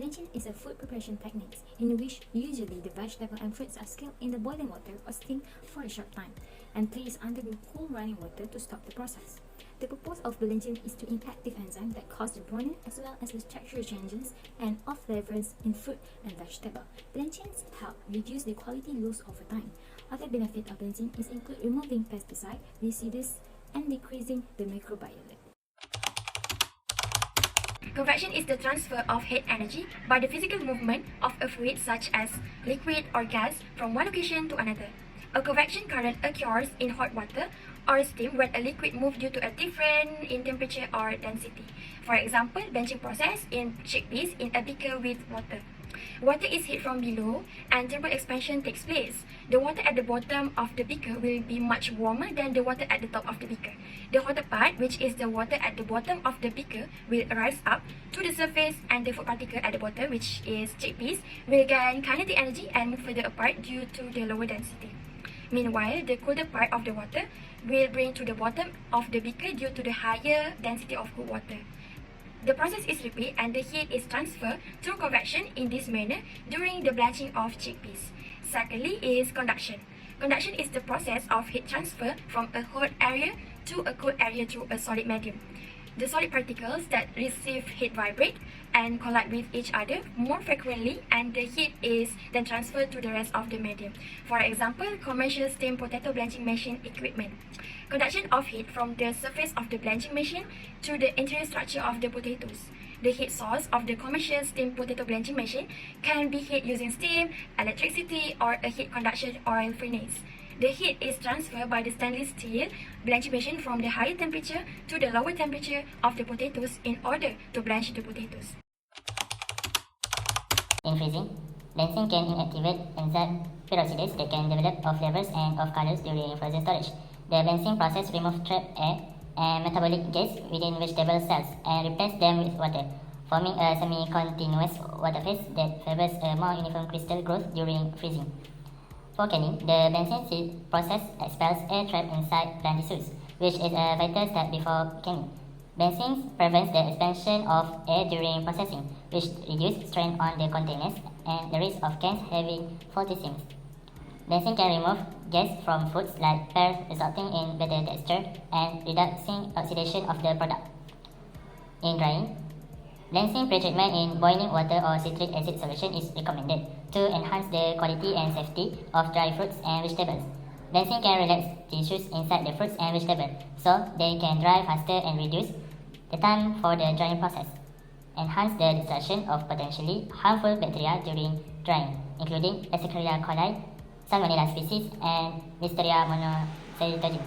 Blanching is a food preparation technique in which usually the vegetable and fruits are scalded in the boiling water or steamed for a short time and placed under the cool running water to stop the process. The purpose of blanching is to inactive enzymes that cause the browning as well as the texture changes and off flavors in fruit and vegetable. Blanching help reduce the quality loss over time. Other benefits of blanching is include removing pesticide, residues, and decreasing the microbiome. Convection is the transfer of heat energy by the physical movement of a fluid such as liquid or gas from one location to another. A convection current occurs in hot water or steam when a liquid moves due to a difference in temperature or density. For example, blanching process in chickpeas in a beaker with water. Water is heated from below and thermal expansion takes place. The water at the bottom of the beaker will be much warmer than the water at the top of the beaker. The hotter part, which is the water at the bottom of the beaker, will rise up to the surface, and the food particle at the bottom, which is chickpeas, will gain kinetic energy and move further apart due to the lower density. Meanwhile, the colder part of the water will bring to the bottom of the beaker due to the higher density of cold water. The process is repeated and the heat is transferred through convection in this manner during the blanching of chickpeas. Secondly is conduction. Conduction is the process of heat transfer from a hot area to a cold area through a solid medium. The solid particles that receive heat vibrate and collide with each other more frequently, and the heat is then transferred to the rest of the medium. For example, commercial steamed potato blanching machine equipment. Conduction of heat from the surface of the blanching machine to the interior structure of the potatoes. The heat source of the commercial steamed potato blanching machine can be heat using steam, electricity, or a heat conduction oil furnace. The heat is transferred by the stainless steel blanching machine from the higher temperature to the lower temperature of the potatoes in order to blanch the potatoes. In freezing, blanching can inactivate enzyme peroxidase that can develop of flavors and of colors during frozen storage. The blanching process removes trapped air and metabolic gas within vegetable cells and replaces them with water, forming a semi-continuous water phase that favors a more uniform crystal growth during freezing. For canning, the blanching process expels air trapped inside plant tissues, which is a vital step before canning. Blanching prevents the expansion of air during processing, which reduces strain on the containers and the risk of cans having faulty seams. Blanching can remove gas from foods like pearl, resulting in better texture and reducing oxidation of the product. In drying, blanching pre-treatment in boiling water or citric acid solution is recommended to enhance the quality and safety of dry fruits and vegetables. Blanching can relax tissues inside the fruits and vegetables so they can dry faster and reduce the time for the drying process. Enhance the destruction of potentially harmful bacteria during drying, including Escherichia coli, Salmonella species, and Listeria monocytogenes.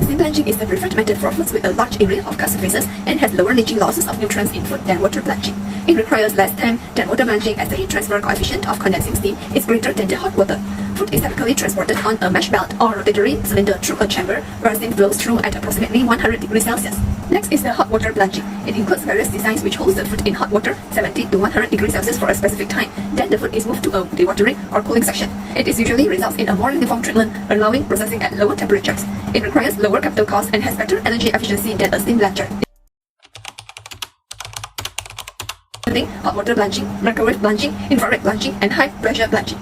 Steam blanching is the preferred method for foods with a large area of cut surfaces and has lower leaching losses of nutrients in food than water blanching. It requires less time than water blanching as the heat transfer coefficient of condensing steam is greater than the hot water. Food is typically transported on a mesh belt or rotatory cylinder through a chamber where steam flows through at approximately 100 degrees Celsius. Next is the hot water blanching. It includes various designs which holds the food in hot water 70 to 100 degrees Celsius for a specific time. Then the food is moved to a dewatering or cooling section. It is usually results in a more uniform treatment, allowing processing at lower temperatures. It requires lower capital cost and has better energy efficiency than a steam blancher. Hot water blanching, microwave blanching, infrared blanching, and high pressure blanching.